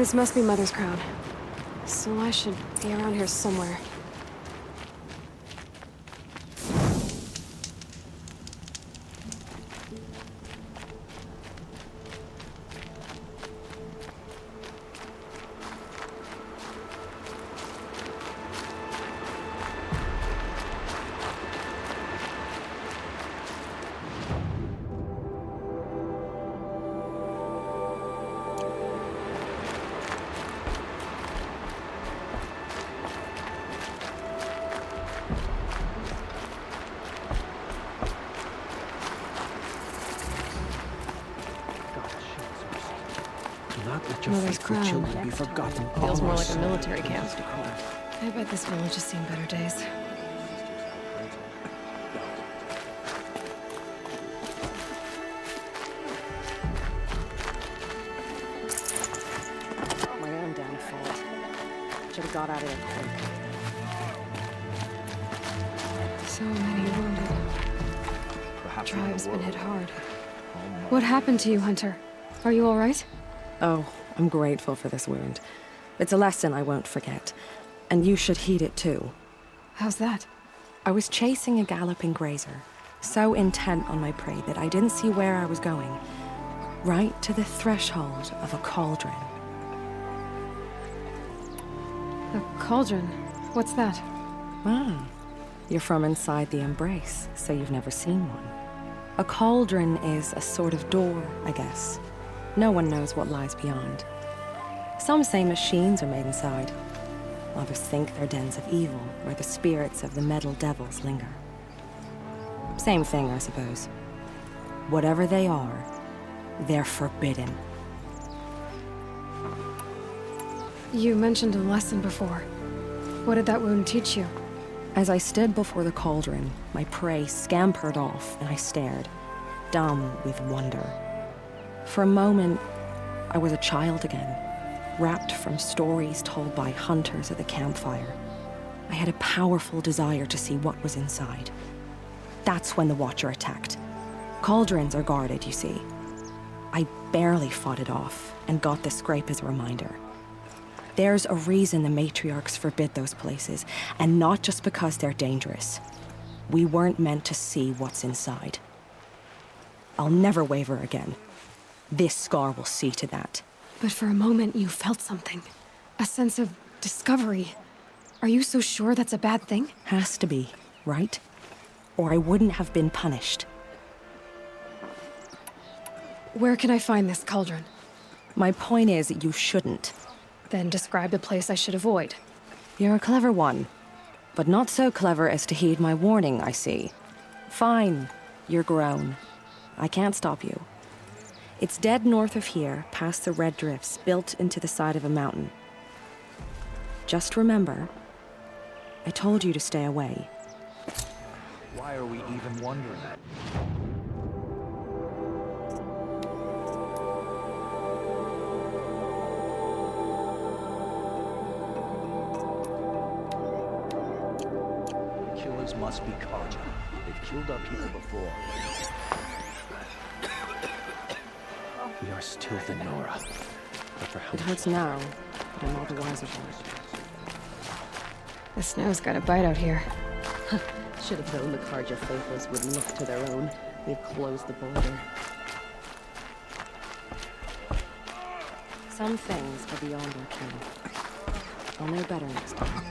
This must be Mother's crown. So I should be around here somewhere. Mother's crown. Be forgotten. Feels more like a military camp. I bet this village has seen better days. My own damn fault. Should have got out of there quick. So many wounded. Perhaps Tribe's been hit hard. What happened to you, Hunter? Are you all right? Oh, I'm grateful for this wound. It's a lesson I won't forget. And you should heed it too. How's that? I was chasing a galloping grazer, so intent on my prey that I didn't see where I was going. Right to the threshold of a cauldron. A cauldron? What's that? Ah, you're from inside the embrace, so you've never seen one. A cauldron is a sort of door, I guess. No one knows what lies beyond. Some say machines are made inside. Others think they're dens of evil, where the spirits of the metal devils linger. Same thing, I suppose. Whatever they are, they're forbidden. You mentioned a lesson before. What did that wound teach you? As I stood before the cauldron, my prey scampered off, and I stared, dumb with wonder. For a moment, I was a child again, wrapped from stories told by hunters at the campfire. I had a powerful desire to see what was inside. That's when the Watcher attacked. Cauldrons are guarded, you see. I barely fought it off, and got the scrape as a reminder. There's a reason the matriarchs forbid those places, and not just because they're dangerous. We weren't meant to see what's inside. I'll never waver again. This scar will see to that. But for a moment you felt something. A sense of discovery. Are you so sure that's a bad thing? Has to be, right? Or I wouldn't have been punished. Where can I find this cauldron? My point is, you shouldn't. Then describe the place I should avoid. You're a clever one. But not so clever as to heed my warning, I see. Fine, you're grown. I can't stop you. It's dead north of here, past the red drifts, built into the side of a mountain. Just remember, I told you to stay away. Why are we even wondering? The killers must be Karja. They've killed our people before. We are still the Nora. But for how It hurts now, but I'm all the wiser for it. The snow's got a bite out here. Should have known the Karja faithless would look to their own. We've closed the border. Some things are beyond our ken. I'll know better next time.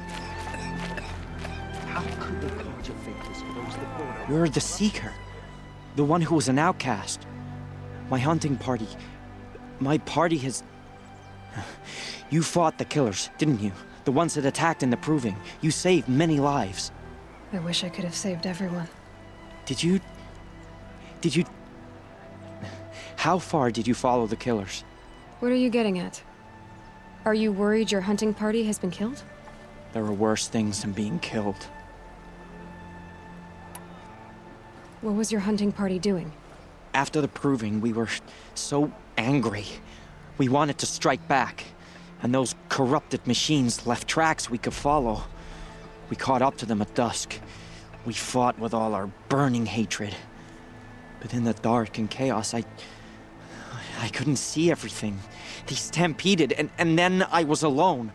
How could the Karja faithless close the border? You're the Seeker. The one who was an outcast. My hunting party. My party has... You fought the killers, didn't you? The ones that attacked in the Proving. You saved many lives. I wish I could have saved everyone. Did you... How far did you follow the killers? What are you getting at? Are you worried your hunting party has been killed? There are worse things than being killed. What was your hunting party doing? After the Proving, we were so angry. We wanted to strike back. And those corrupted machines left tracks we could follow. We caught up to them at dusk. We fought with all our burning hatred. But in the dark and chaos, I I couldn't see everything. They stampeded, and then I was alone.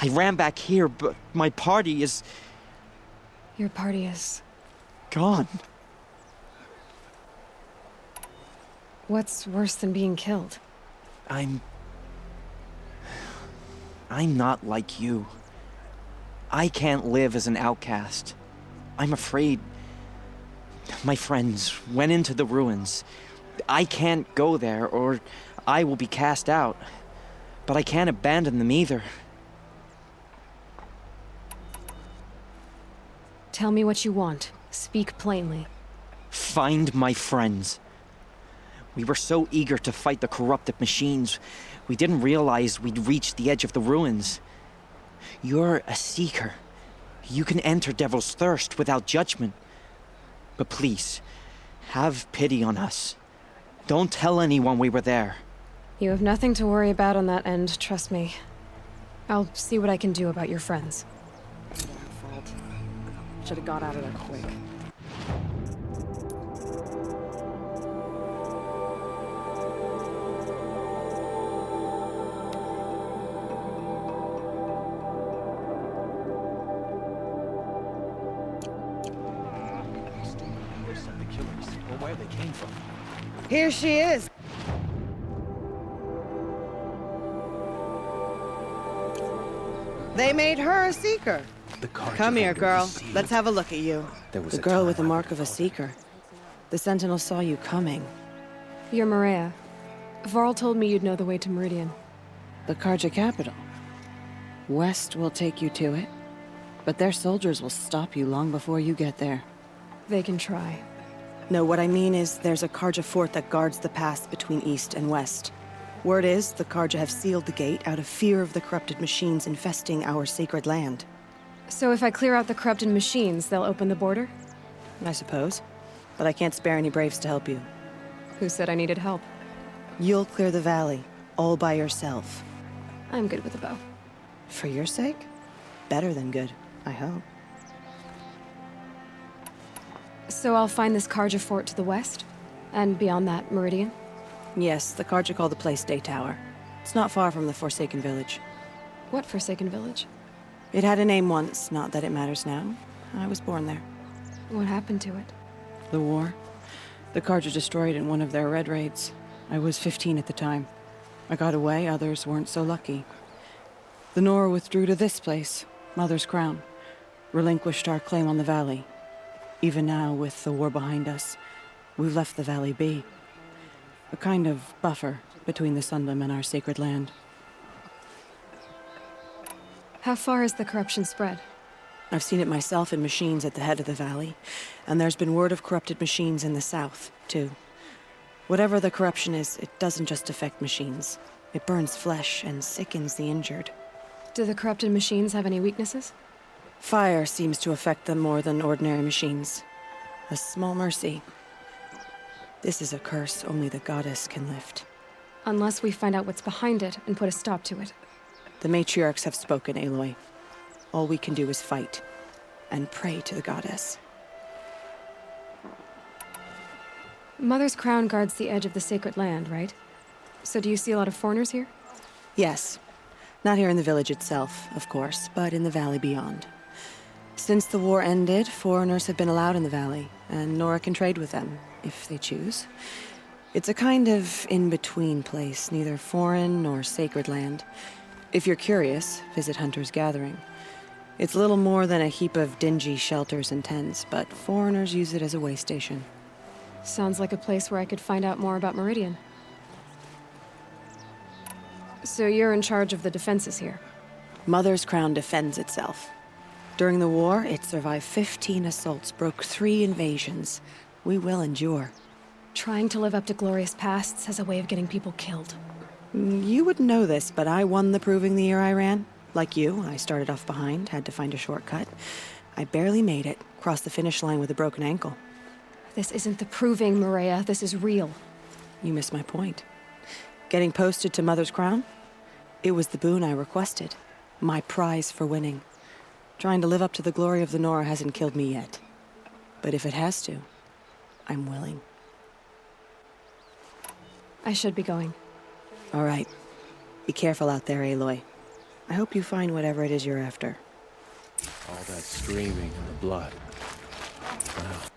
I ran back here, but my party is... Your party is... gone. What's worse than being killed? I'm not like you. I can't live as an outcast. I'm afraid. My friends went into the ruins. I can't go there, or I will be cast out. But I can't abandon them either. Tell me what you want. Speak plainly. Find my friends. We were so eager to fight the corrupted machines, we didn't realize we'd reached the edge of the ruins. You're a seeker. You can enter Devil's Thirst without judgment. But please, have pity on us. Don't tell anyone we were there. You have nothing to worry about on that end, trust me. I'll see what I can do about your friends. Her fault. Should have got out of there quick. The killers, or where they came from. Here she is. They made her a seeker. The card Come here, had been girl. deceived. Let's have a look at you. There was The a girl time with the I mark would of a follow. seeker. The Sentinel saw you coming. You're Maria. Varl told me you'd know the way to Meridian. The Karja capital. West will take you to it, but their soldiers will stop you long before you get there. They can try. No, what I mean is there's a Karja fort that guards the pass between east and west. Word is the Karja have sealed the gate out of fear of the corrupted machines infesting our sacred land. So if I clear out the corrupted machines, they'll open the border? I suppose. But I can't spare any braves to help you. Who said I needed help? You'll clear the valley, all by yourself. I'm good with a bow. For your sake? Better than good, I hope. So I'll find this Karja fort to the west? And beyond that, Meridian? Yes, the Karja call the place Day Tower. It's not far from the Forsaken Village. What Forsaken Village? It had a name once, not that it matters now. I was born there. What happened to it? The war. The Karja destroyed in one of their red raids. I was 15 at the time. I got away, others weren't so lucky. The Nora withdrew to this place, Mother's Crown. Relinquished our claim on the valley. Even now, with the war behind us, we've left the valley be. A kind of buffer between the Sundom and our sacred land. How far has the corruption spread? I've seen it myself in machines at the head of the valley, and there's been word of corrupted machines in the south, too. Whatever the corruption is, it doesn't just affect machines. It burns flesh and sickens the injured. Do the corrupted machines have any weaknesses? Fire seems to affect them more than ordinary machines. A small mercy. This is a curse only the goddess can lift. Unless we find out what's behind it and put a stop to it. The matriarchs have spoken, Aloy. All we can do is fight, and pray to the goddess. Mother's Crown guards the edge of the sacred land, right? So do you see a lot of foreigners here? Yes. Not here in the village itself, of course, but in the valley beyond. Since the war ended, foreigners have been allowed in the valley, and Nora can trade with them, if they choose. It's a kind of in-between place, neither foreign nor sacred land. If you're curious, visit Hunter's Gathering. It's little more than a heap of dingy shelters and tents, but foreigners use it as a way station. Sounds like a place where I could find out more about Meridian. So you're in charge of the defenses here? Mother's Crown defends itself. During the war, it survived 15 assaults, broke 3 invasions. We will endure. Trying to live up to glorious pasts has a way of getting people killed. You wouldn't know this, but I won the proving the year I ran. Like you, I started off behind, had to find a shortcut. I barely made it, crossed the finish line with a broken ankle. This isn't the proving, Maria. This is real. You missed my point. Getting posted to Mother's Crown? It was the boon I requested. My prize for winning. Trying to live up to the glory of the Nora hasn't killed me yet. But if it has to, I'm willing. I should be going. All right. Be careful out there, Aloy. I hope you find whatever it is you're after. All that screaming and the blood. Wow.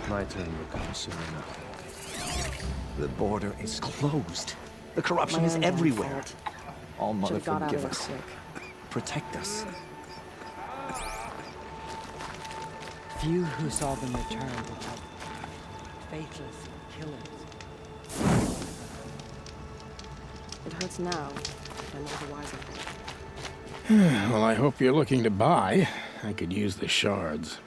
My turn will come soon enough. The border is closed. The corruption My is own everywhere. fault. All Mother Should've got out forgive of us. there quick. Protect us. Few who saw them return without faithless killers. It hurts now, but I'm all the wiser. Well, I hope you're looking to buy. I could use the shards.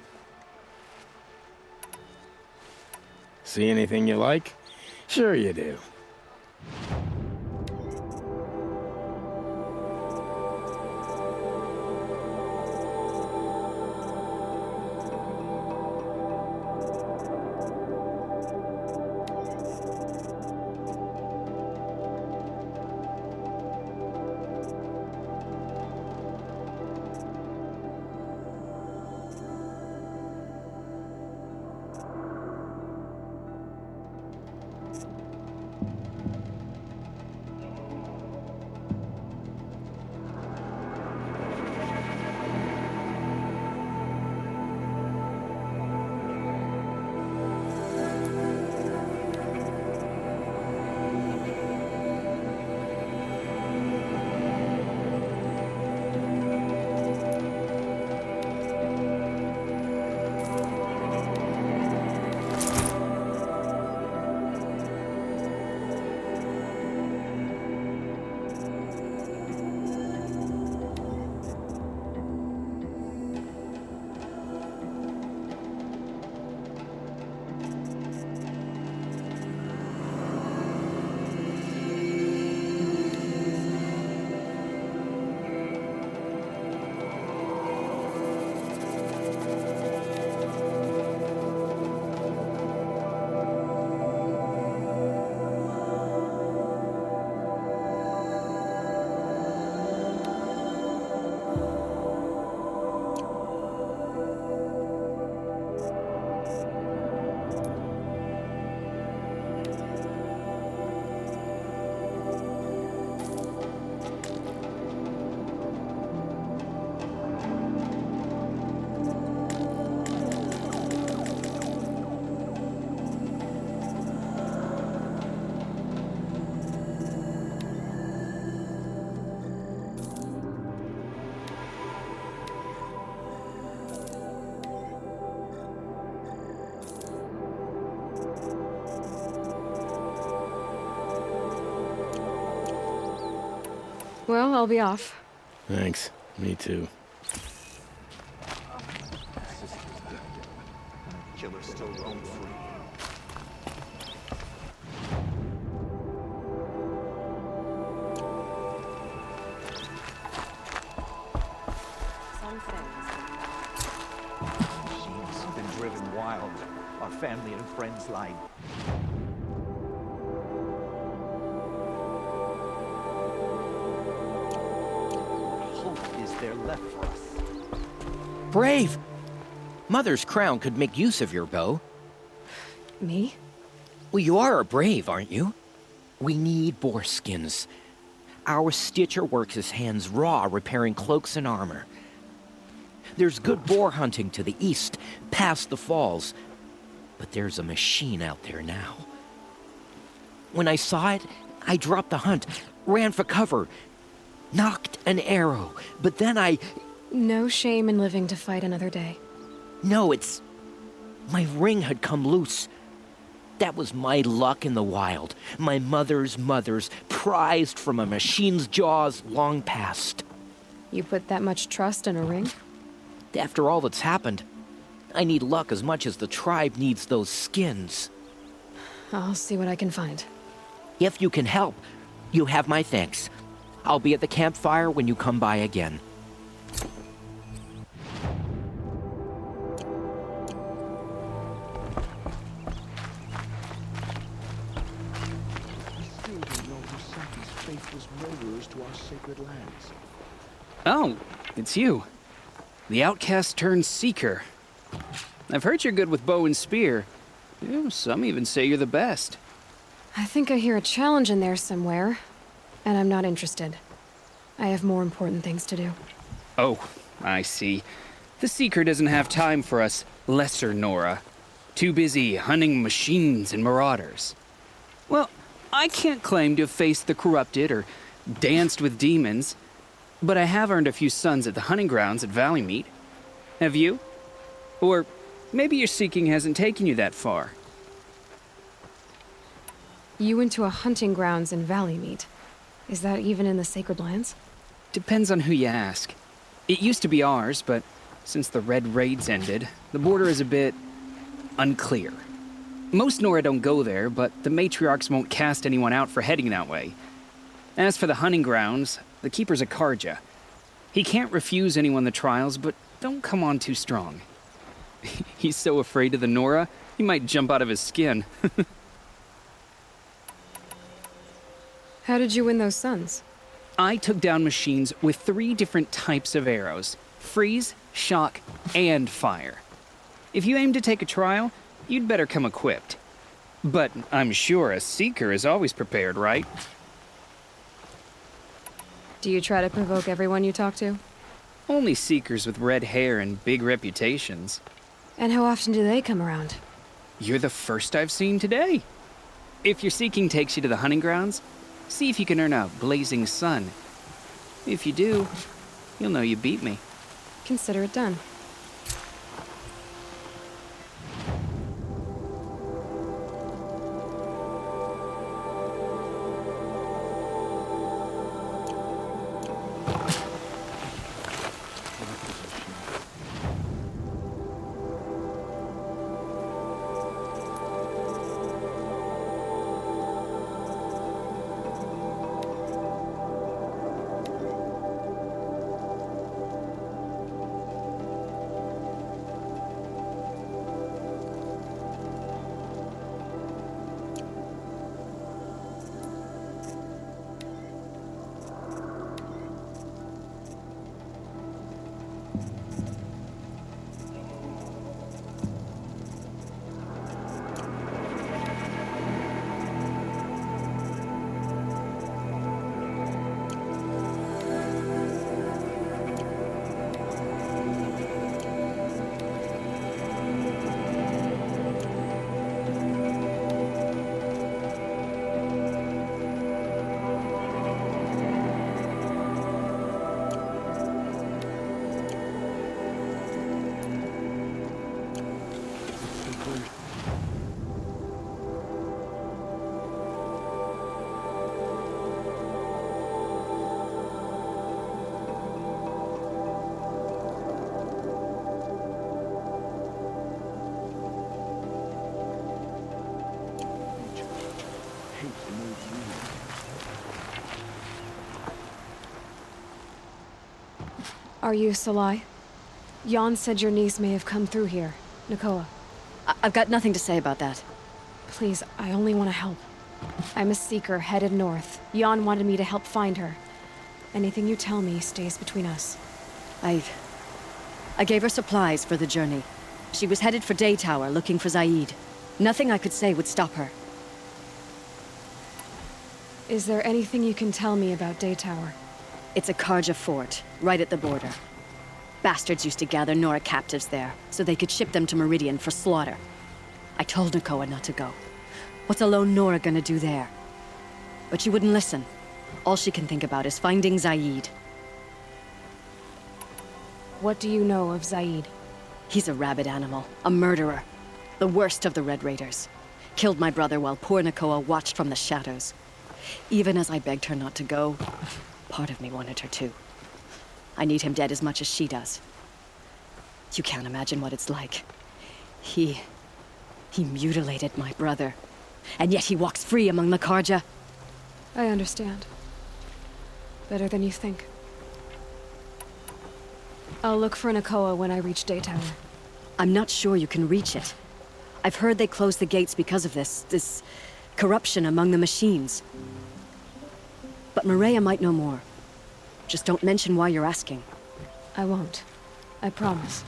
See anything you like? Sure you do. Well, I'll be off. Thanks. Me too. Killers still roam free. Some things. She's been driven wild. Our family and friends lie. Hope is there left for us. Brave! Mother's crown could make use of your bow. Me? Well, you are a brave, aren't you? We need boar skins. Our stitcher works his hands raw repairing cloaks and armor. There's good boar hunting to the east, past the falls. But there's a machine out there now. When I saw it, I dropped the hunt, ran for cover, knocked an arrow, but then I... No shame in living to fight another day. No, it's... my ring had come loose. That was my luck in the wild. My mother's prized from a machine's jaws long past. You put that much trust in a ring? After all that's happened, I need luck as much as the tribe needs those skins. I'll see what I can find. If you can help, you have my thanks. I'll be at the campfire when you come by again. traders to our sacred lands. Oh, it's you. The outcast turned seeker. I've heard you're good with bow and spear. Some even say you're the best. I think I hear a challenge in there somewhere, and I'm not interested. I have more important things to do. Oh, I see. The Seeker doesn't have time for us lesser Nora. Too busy hunting machines and marauders. Well, I can't claim to have faced the corrupted or danced with demons, but I have earned a few sons at the hunting grounds at Valleymeet. Have you? Or maybe your seeking hasn't taken you that far. You went to a hunting grounds in Valleymeet. Is that even in the Sacred Lands? Depends on who you ask. It used to be ours, but since the Red Raids ended, the border is a bit unclear. Most Nora don't go there, but the matriarchs won't cast anyone out for heading that way. As for the hunting grounds, the keeper's a Karja. He can't refuse anyone the trials, but don't come on too strong. He's so afraid of the Nora, he might jump out of his skin. How did you win those sons? I took down machines with 3 different types of arrows: freeze, shock, and fire. If you aim to take a trial, you'd better come equipped. But I'm sure a seeker is always prepared, right? Do you try to provoke everyone you talk to? Only seekers with red hair and big reputations. And how often do they come around? You're the first I've seen today. If your seeking takes you to the hunting grounds, see if you can earn a blazing sun. If you do, you'll know you beat me. Consider it done. Are you Salai? Jan said your niece may have come through here. Nakoa. I've got nothing to say about that. Please, I only want to help. I'm a seeker headed north. Jan wanted me to help find her. Anything you tell me stays between us. I gave her supplies for the journey. She was headed for Day Tower looking for Zaid. Nothing I could say would stop her. Is there anything you can tell me about Day Tower? It's a Karja fort, right at the border. Bastards used to gather Nora captives there, so they could ship them to Meridian for slaughter. I told Nakoa not to go. What's a lone Nora gonna do there? But she wouldn't listen. All she can think about is finding Zaid. What do you know of Zaid? He's a rabid animal, a murderer. The worst of the Red Raiders. Killed my brother while poor Nakoa watched from the shadows. Even as I begged her not to go, part of me wanted her to. I need him dead as much as she does. You can't imagine what it's like. He mutilated my brother. And yet he walks free among the Karja. I understand. Better than you think. I'll look for Nakoa when I reach Day Tower. I'm not sure you can reach it. I've heard they closed the gates because of this corruption among the machines. but Maria might know more. Just don't mention why you're asking. I won't. I promise.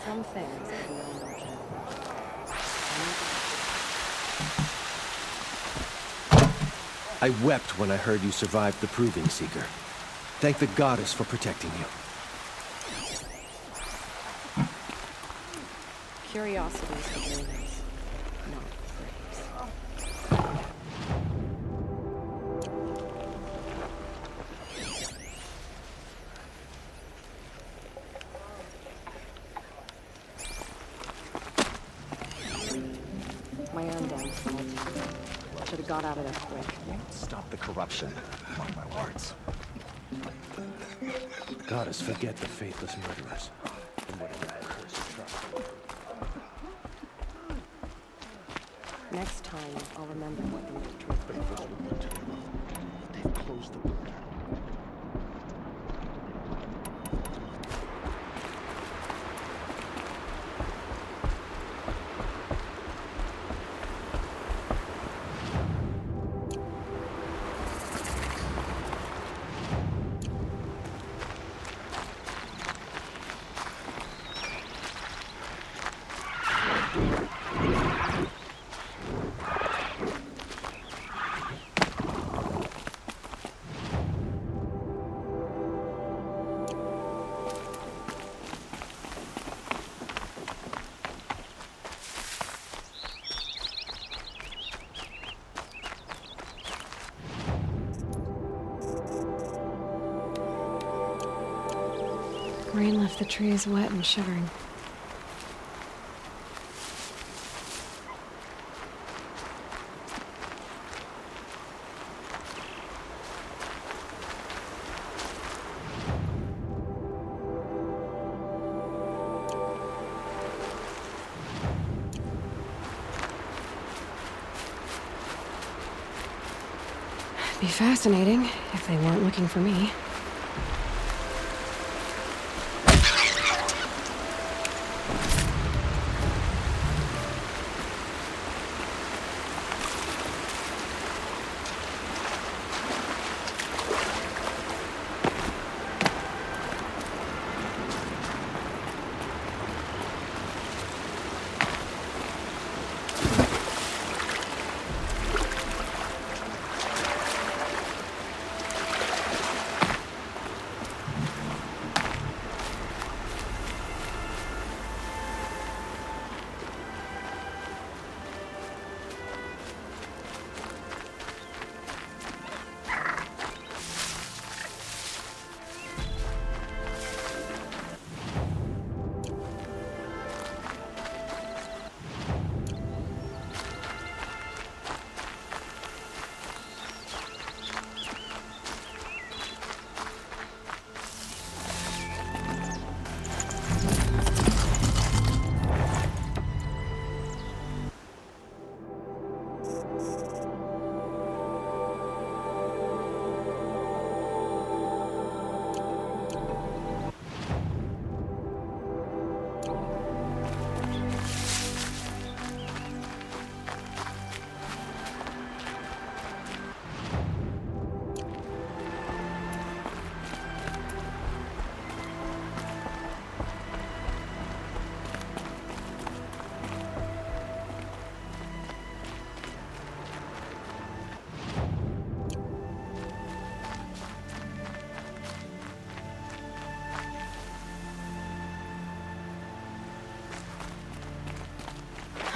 Some things are beyond our ken. I wept when I heard you survived the Proving Seeker. Thank the goddess for protecting you. Curiosities are rumors, not praise. My own damn fault. Should have got out of there quick. Stop the corruption. Mark my words. Goddess, forget the faithless murderers. And whatever that curse struck. Next time, I'll remember what the truth Faithless will want to know. They've closed the border. Rain left the trees wet and shivering. It'd be fascinating if they weren't looking for me.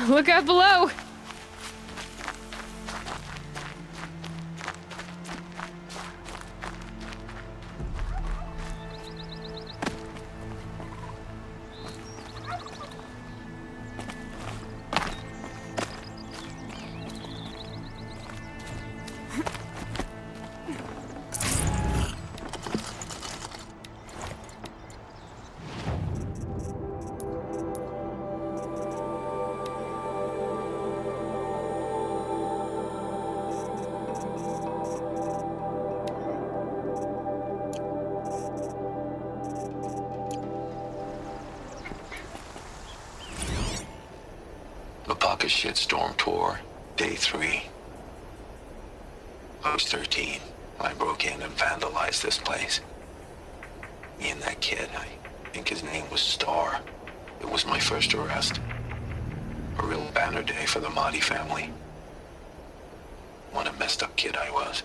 Look out below! Shitstorm tour, day 3. I was 13. I broke in and vandalized this place. Me and that kid, I think his name was Star. It was my first arrest. A real banner day for the Mahdi family. What a messed up kid I was.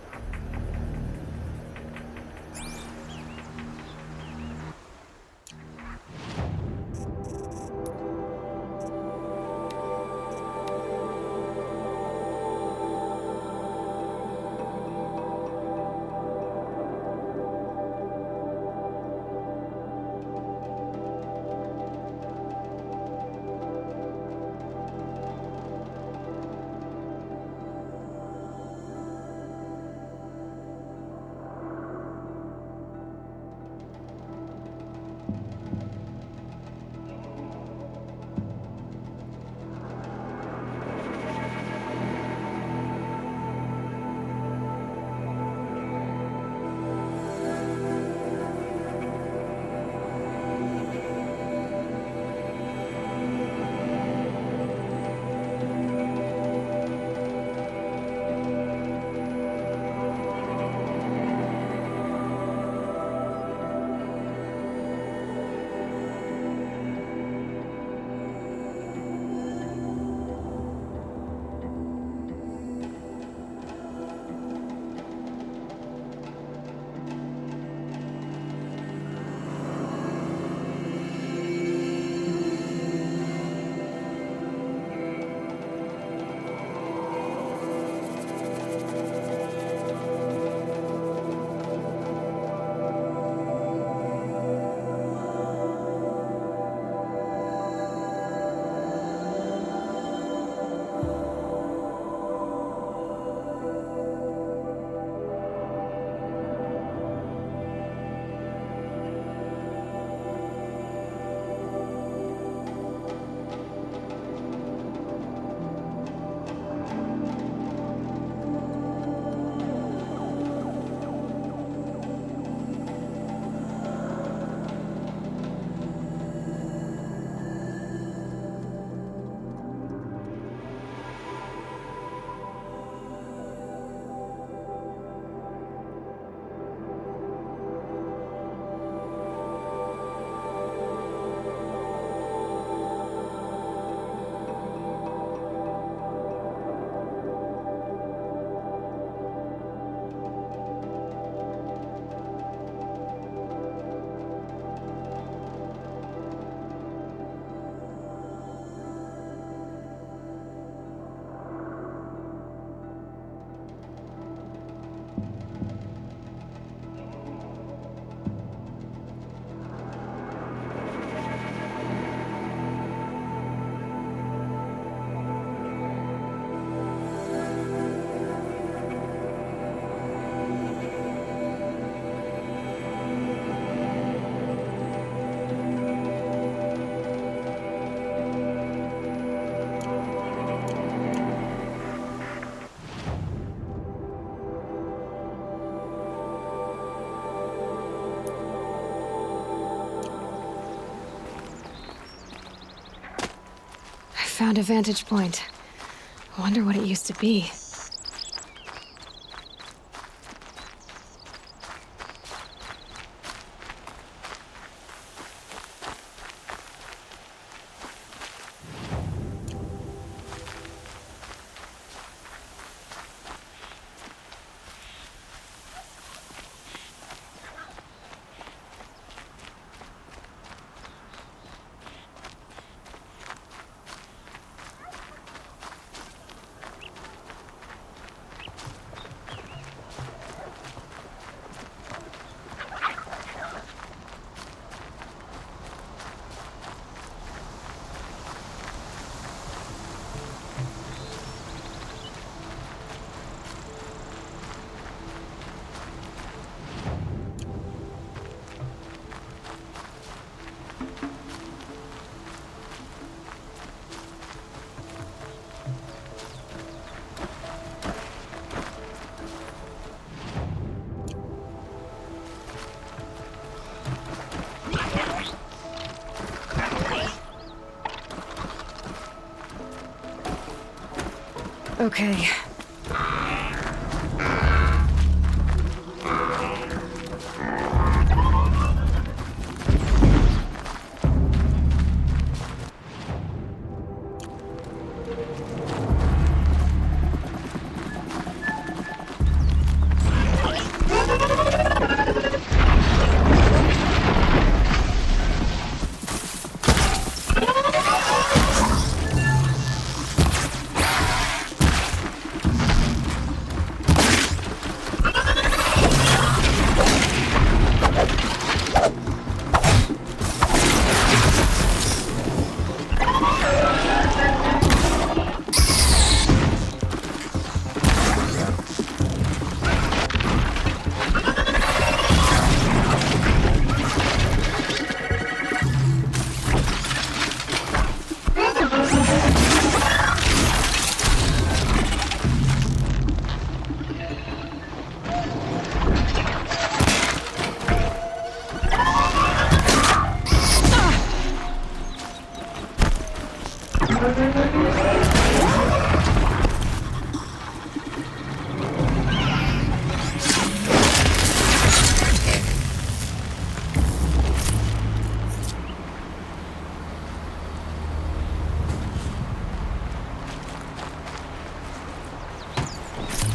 Found a vantage point. I wonder what it used to be. Okay.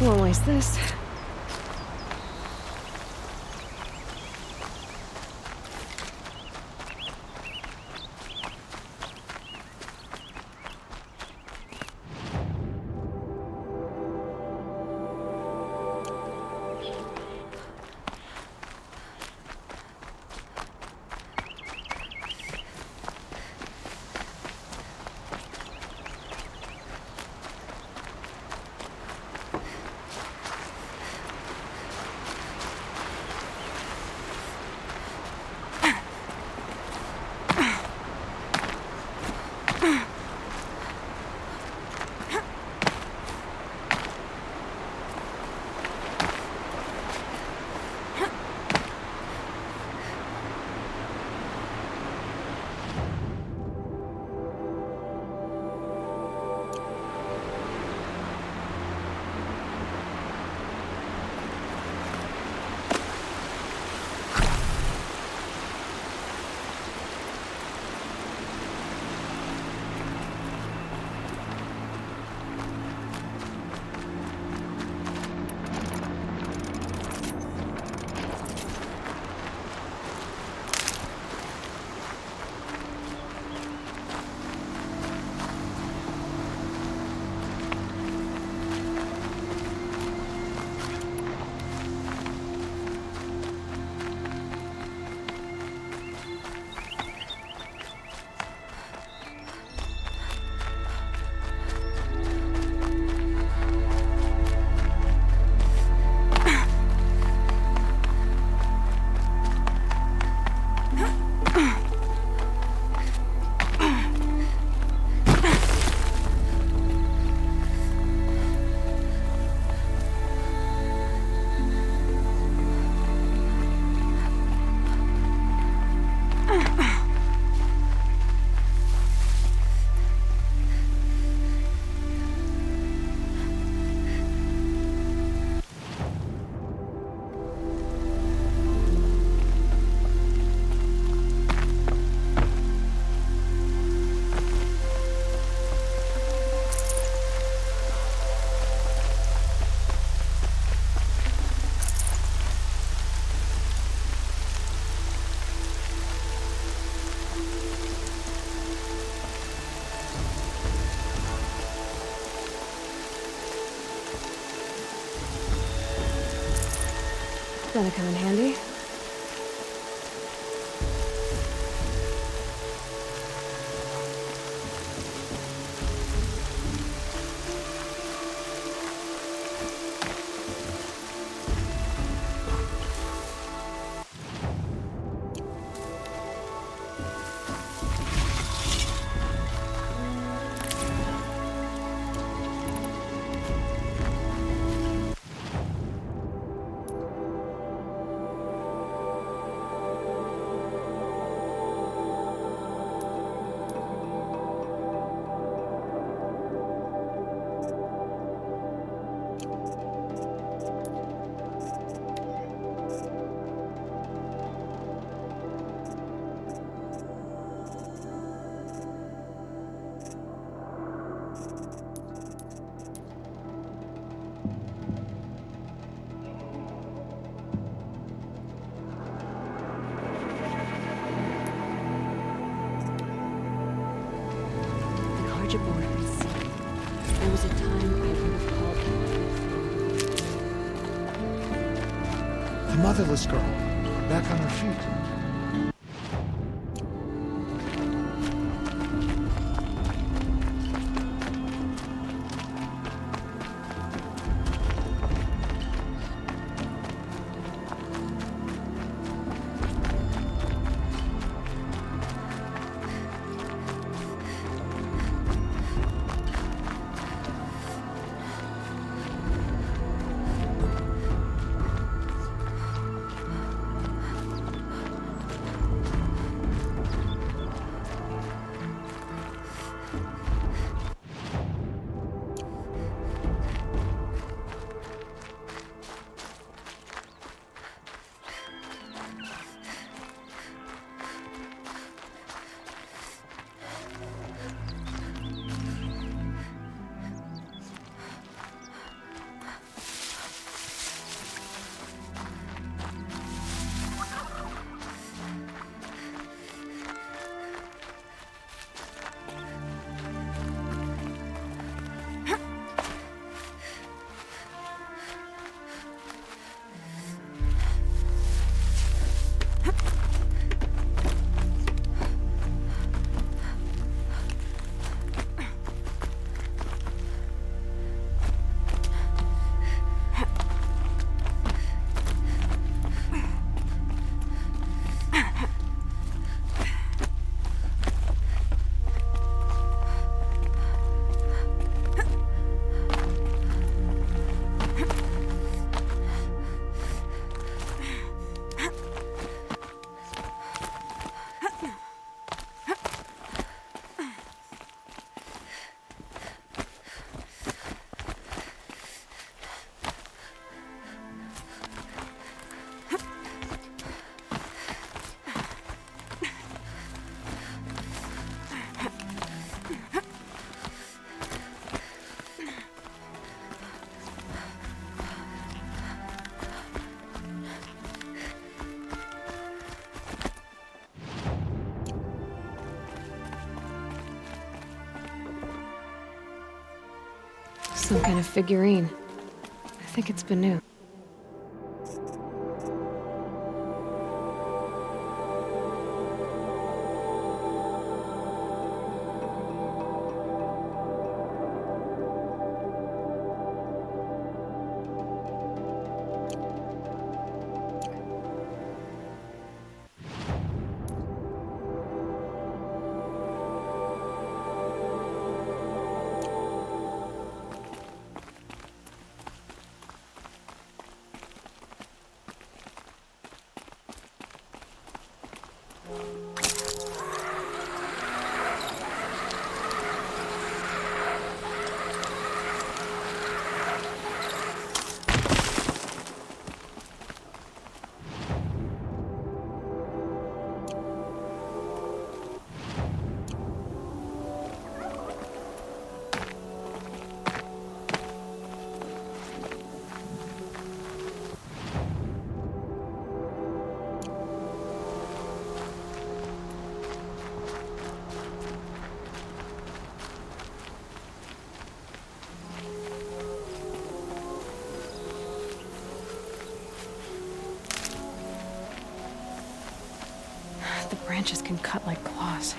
Won't waste this. That'll come in handy. search a board and see. There was a time I would have called him. The motherless girl, back on her feet. Some kind of figurine. I think it's Banu. The branches can cut like claws.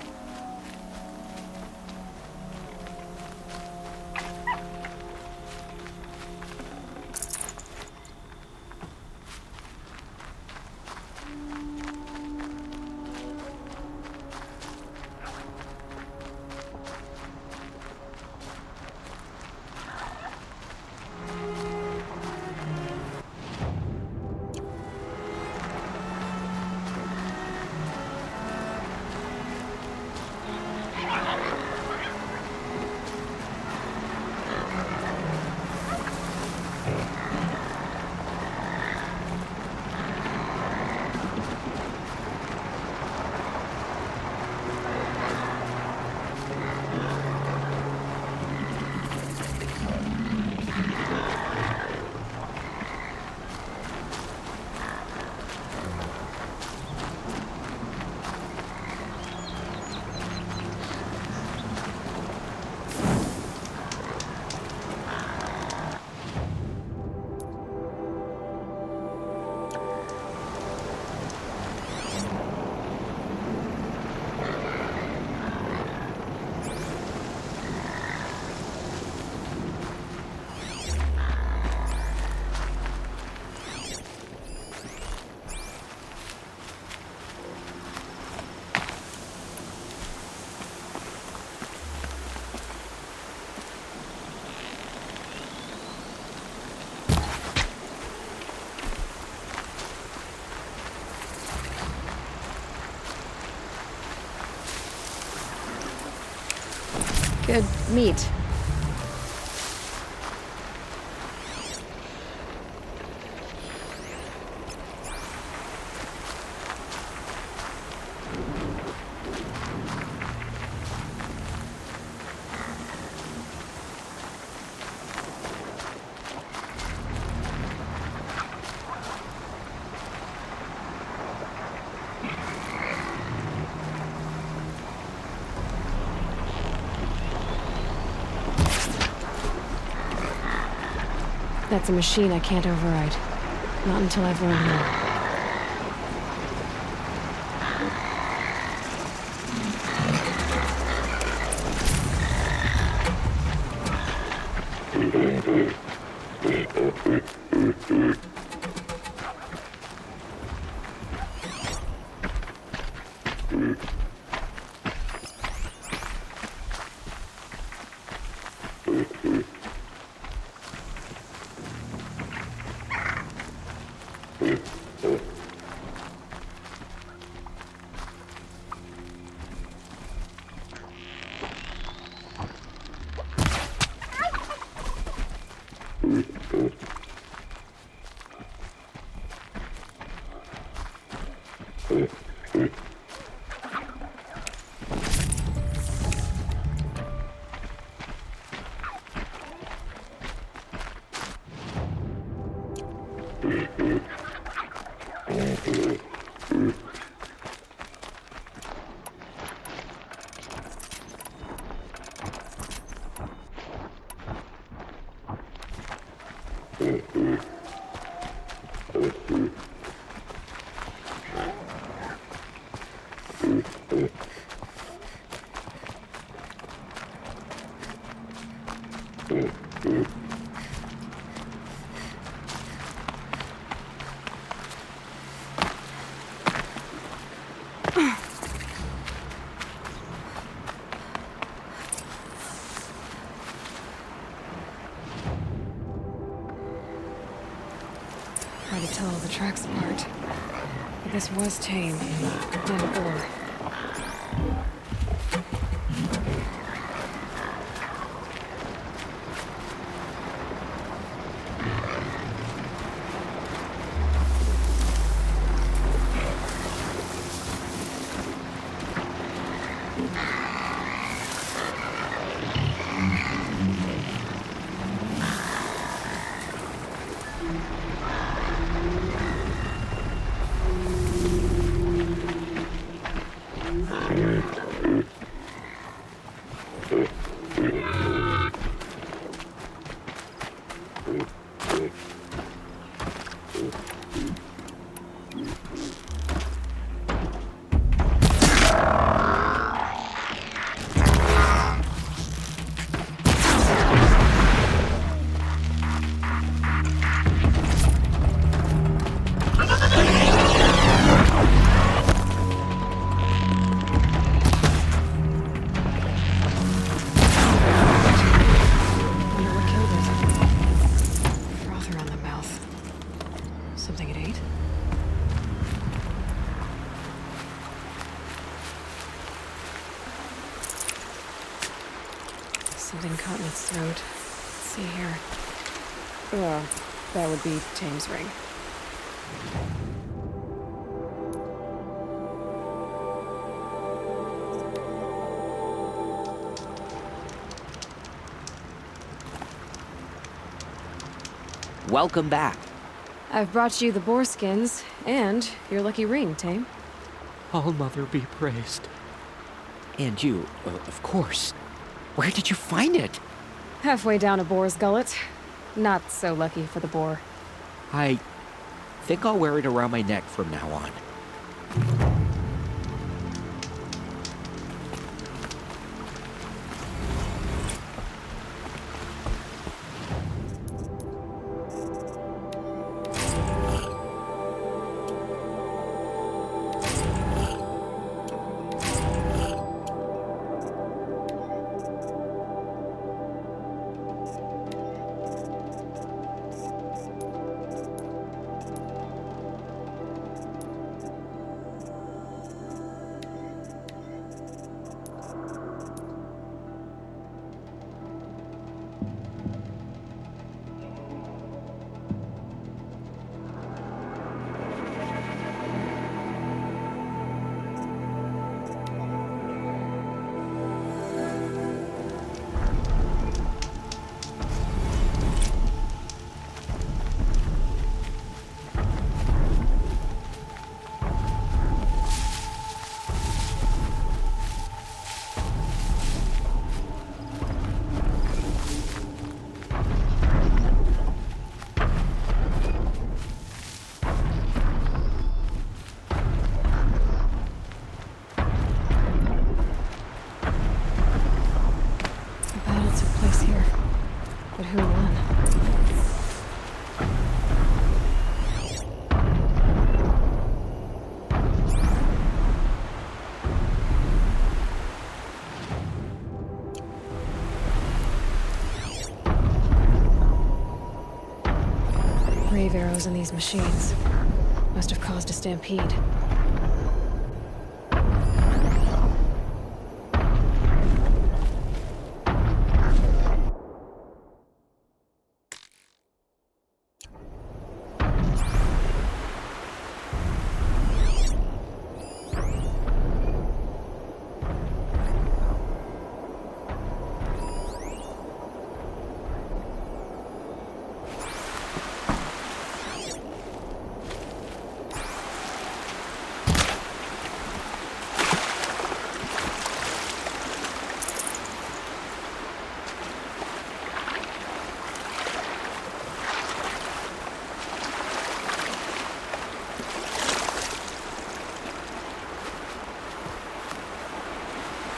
Good meat. That's a machine I can't override. Not until I've learned more. Hard to tell all the tracks apart. But this was tame, and ore. Something caught in its throat. Let's see here. That would be Tame's ring. Welcome back. I've brought you the boar skins and your lucky ring, Tame. All-Mother be praised. And you, of course. Where did you find it? Halfway down a boar's gullet. Not so lucky for the boar. I think I'll wear it around my neck from now on. wave arrows in these machines. Must have caused a stampede.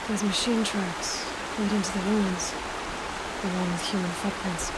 These machine tracks lead into the ruins, along with human footprints.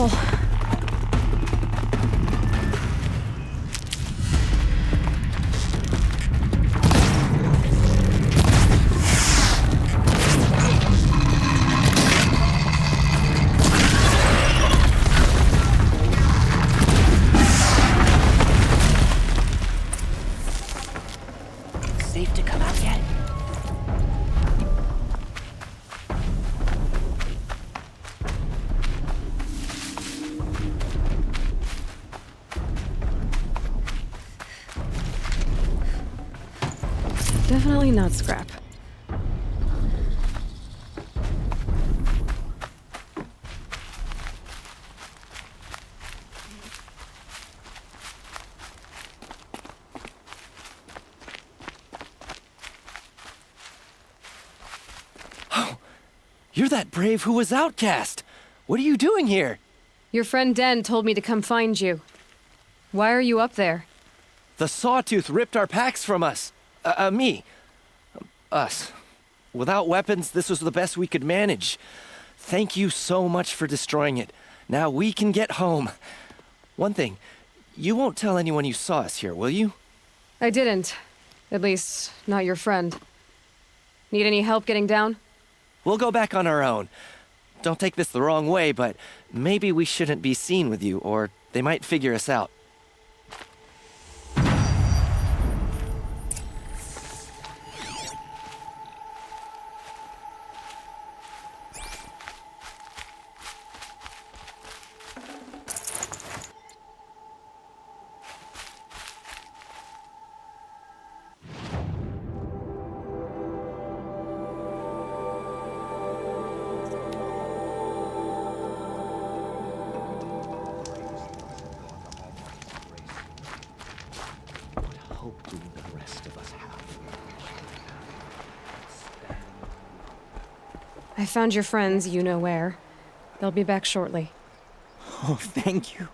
careful. Safe to come out yet? Definitely not scrap. You're that brave who was outcast! What are you doing here? Your friend Den told me to come find you. Why are you up there? The Sawtooth ripped our packs from us. Me. Us. Without weapons, this was the best we could manage. Thank you so much for destroying it. Now we can get home. One thing, you won't tell anyone you saw us here, will you? I didn't. At least, not your friend. Need any help getting down? We'll go back on our own. Don't take this the wrong way, but maybe we shouldn't be seen with you, or they might figure us out. I found your friends, you know where. They'll be back shortly. Oh, thank you.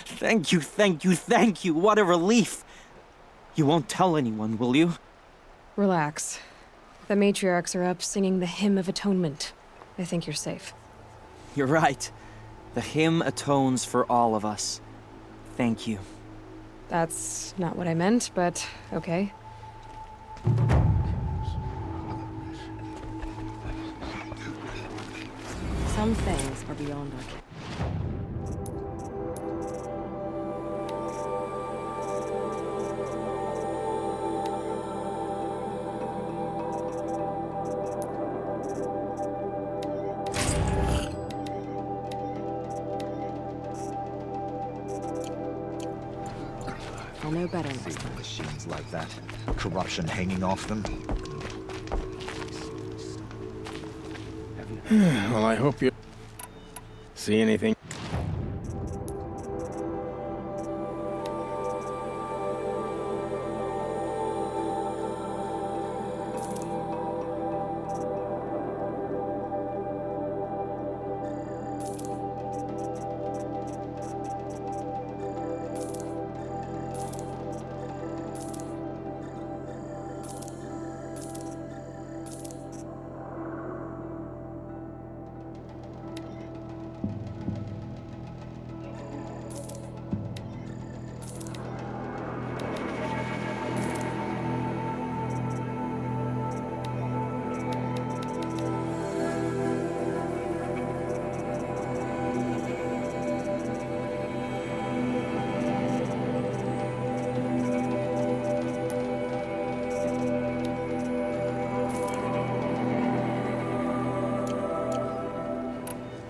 Thank you, thank you, thank you. What a relief. You won't tell anyone, will you? Relax. The matriarchs are up singing the Hymn of Atonement. I think you're safe. You're right. The hymn atones for all of us. Thank you. That's not what I meant, but okay. Some things are beyond our care. I'll know better next time. Machines like that. Corruption hanging off them. Well, I hope you see anything.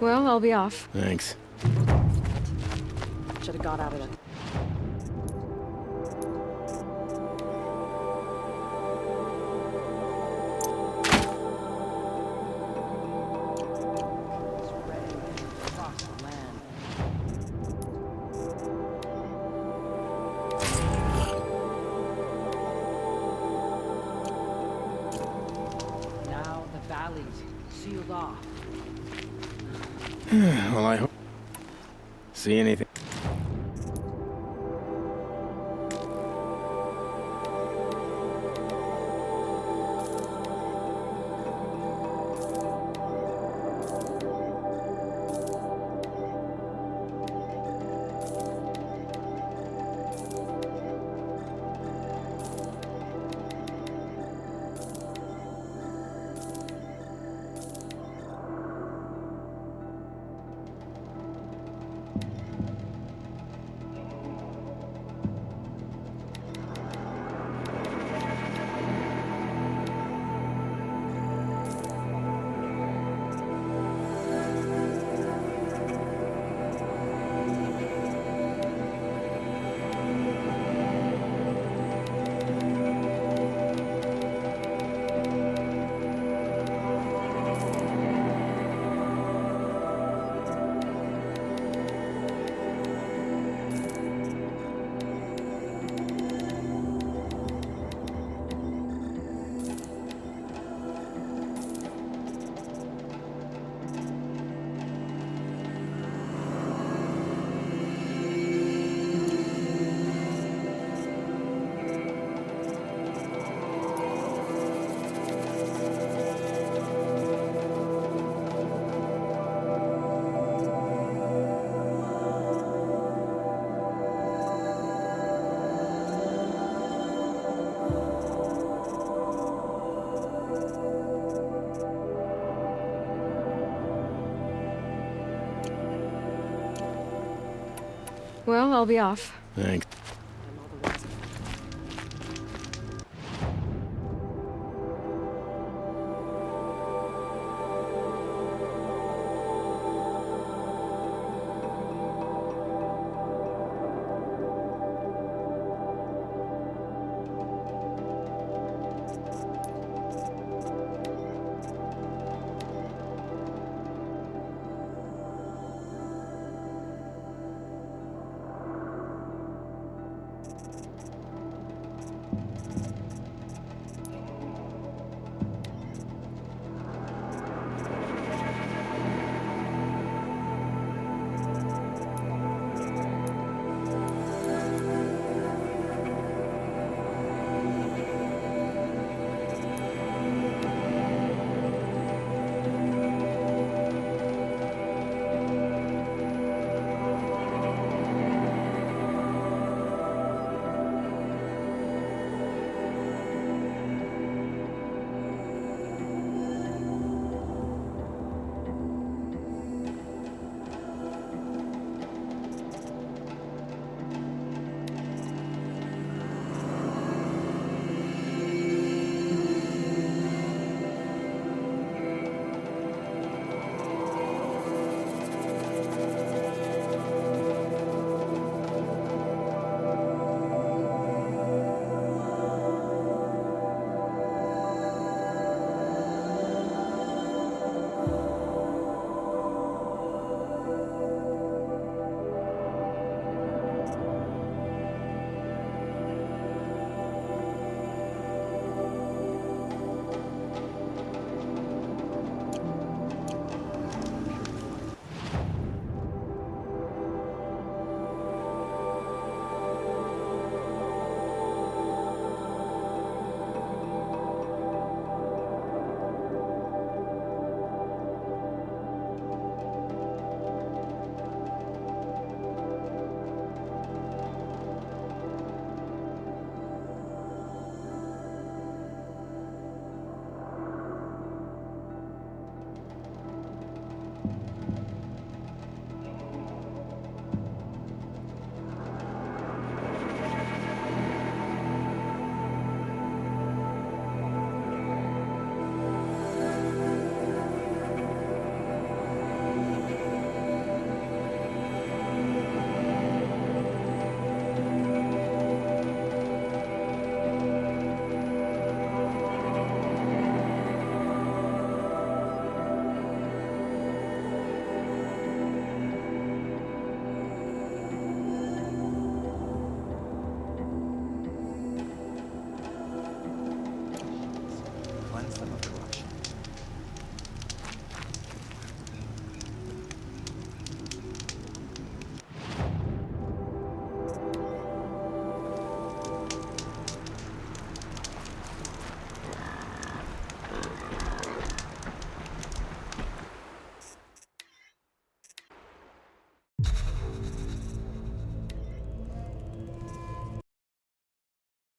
Well, I'll be off. Thanks. Should have got out of it. Now the valley's sealed off. Well, I hope see anything. Well, I'll be off. Thanks.